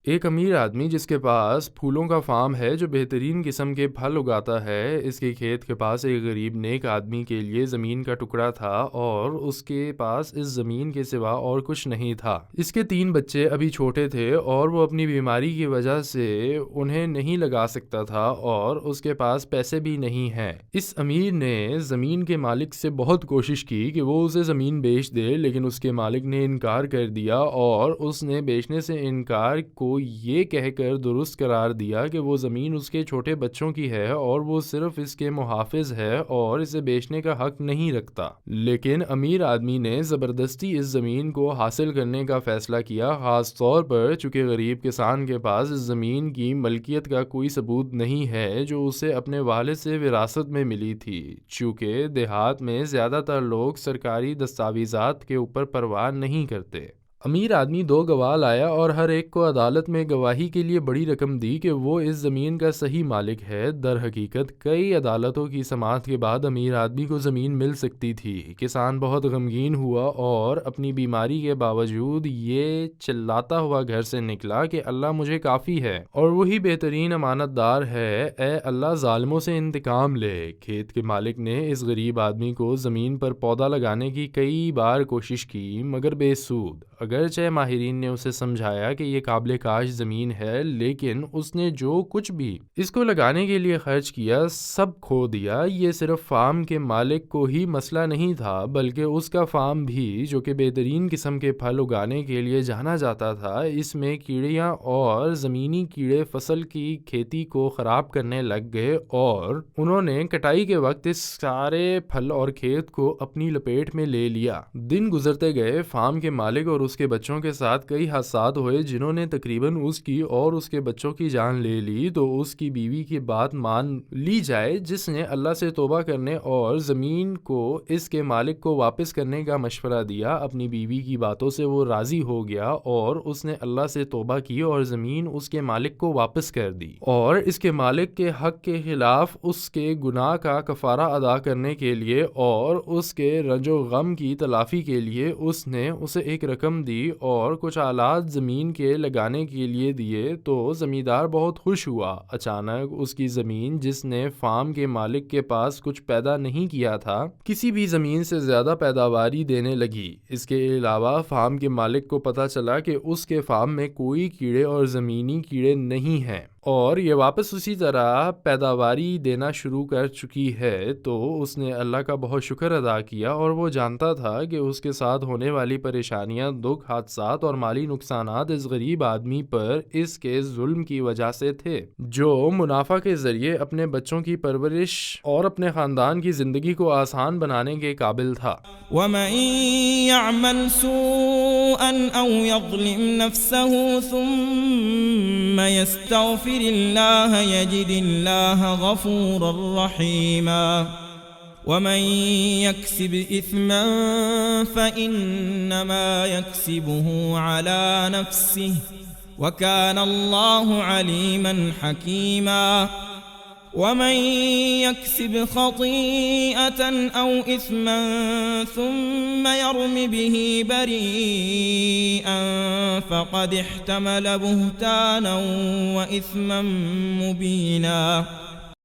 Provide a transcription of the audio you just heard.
ایک امیر آدمی جس کے پاس پھولوں کا فارم ہے جو بہترین قسم کے پھل اگاتا ہے، اس کے کھیت کے پاس ایک غریب نیک آدمی کے لیے زمین کا ٹکڑا تھا اور اس کے پاس اس زمین کے سوا اور کچھ نہیں تھا۔ اس کے 3 بچے ابھی چھوٹے تھے اور وہ اپنی بیماری کی وجہ سے انہیں نہیں لگا سکتا تھا اور اس کے پاس پیسے بھی نہیں ہیں۔ اس امیر نے زمین کے مالک سے بہت کوشش کی کہ وہ اسے زمین بیچ دے، لیکن اس کے مالک نے انکار کر دیا اور اس نے بیچنے سے انکار کو یہ کہہ کر درست قرار دیا کہ وہ زمین اس کے چھوٹے بچوں کی ہے اور وہ صرف اس کے محافظ ہے اور اسے بیچنے کا حق نہیں رکھتا۔ لیکن امیر آدمی نے زبردستی اس زمین کو حاصل کرنے کا فیصلہ کیا، خاص طور پر چونکہ غریب کسان کے پاس اس زمین کی ملکیت کا کوئی ثبوت نہیں ہے جو اسے اپنے والد سے وراثت میں ملی تھی، چونکہ دیہات میں زیادہ تر لوگ سرکاری دستاویزات کے اوپر پرواہ نہیں کرتے۔ امیر آدمی 2 گواہ لایا اور ہر ایک کو عدالت میں گواہی کے لیے بڑی رقم دی کہ وہ اس زمین کا صحیح مالک ہے۔ در حقیقت کئی عدالتوں کی سماعت کے بعد امیر آدمی کو زمین مل سکتی تھی۔ کسان بہت غمگین ہوا اور اپنی بیماری کے باوجود یہ چلاتا ہوا گھر سے نکلا کہ اللہ مجھے کافی ہے اور وہی بہترین امانت دار ہے، اے اللہ ظالموں سے انتقام لے۔ کھیت کے مالک نے اس غریب آدمی کو زمین پر پودا لگانے کی کئی بار کوشش کی مگر بے سود۔ اگرچہ ماہرین نے اسے سمجھایا کہ یہ قابل کاشت زمین ہے، لیکن اس نے جو کچھ بھی اس کو لگانے کے لیے خرچ کیا سب کھو دیا۔ یہ صرف فارم کے مالک کو ہی مسئلہ نہیں تھا بلکہ اس کا فارم بھی، جو کہ بہترین قسم کے پھل اگانے کے لیے جانا جاتا تھا، اس میں کیڑیاں اور زمینی کیڑے فصل کی کھیتی کو خراب کرنے لگ گئے اور انہوں نے کٹائی کے وقت اس سارے پھل اور کھیت کو اپنی لپیٹ میں لے لیا۔ دن گزرتے گئے، فارم کے مالک اور اس کے بچوں کے ساتھ کئی حادثات ہوئے جنہوں نے تقریباً اس کی اور اس کے بچوں کی جان لے لی۔ تو اس کی بیوی کی بات مان لی جائے جس نے اللہ سے توبہ کرنے اور زمین کو اس کے مالک کو واپس کرنے کا مشورہ دیا۔ اپنی بیوی کی باتوں سے وہ راضی ہو گیا اور اس نے اللہ سے توبہ کی اور زمین اس کے مالک کو واپس کر دی اور اس کے مالک کے حق کے خلاف اس کے گناہ کا کفارہ ادا کرنے کے لیے اور اس کے رنج و غم کی تلافی کے لیے اس نے اسے ایک رقم دی اور کچھ آلات زمین کے لگانے کے لیے دیے۔ تو زمیندار بہت خوش ہوا۔ اچانک اس کی زمین، جس نے فارم کے مالک کے پاس کچھ پیدا نہیں کیا تھا، کسی بھی زمین سے زیادہ پیداواری دینے لگی۔ اس کے علاوہ فارم کے مالک کو پتہ چلا کہ اس کے فارم میں کوئی کیڑے اور زمینی کیڑے نہیں ہیں اور یہ واپس اسی طرح پیداواری دینا شروع کر چکی ہے۔ تو اس نے اللہ کا بہت شکر ادا کیا اور وہ جانتا تھا کہ اس کے ساتھ ہونے والی پریشانیاں، دکھ، حادثات اور مالی نقصانات اس غریب آدمی پر اس کے ظلم کی وجہ سے تھے، جو منافع کے ذریعے اپنے بچوں کی پرورش اور اپنے خاندان کی زندگی کو آسان بنانے کے قابل تھا۔ وَمَن يَعْمَلْ سُوءًا أَوْ يَظْلِمْ نَفْسَهُ ثُمَّ يَسْتَغْفِرِ اللَّهَ يَجِدِ اللَّهَ غَفُورًا رَّحِيمًا وَمَن يَكْسِبْ إِثْمًا فَإِنَّمَا يَكْسِبُهُ عَلَى نَفْسِهِ وَكَانَ اللَّهُ عَلِيمًا حَكِيمًا وَمَن يَكْسِبْ خَطِيئَةً أَوْ إِثْمًا ثُمَّ يَرْمِ بِهِ بَرِيئًا فَقَدِ احْتَمَلَ بُهْتَانًا وَإِثْمًا مُّبِينًا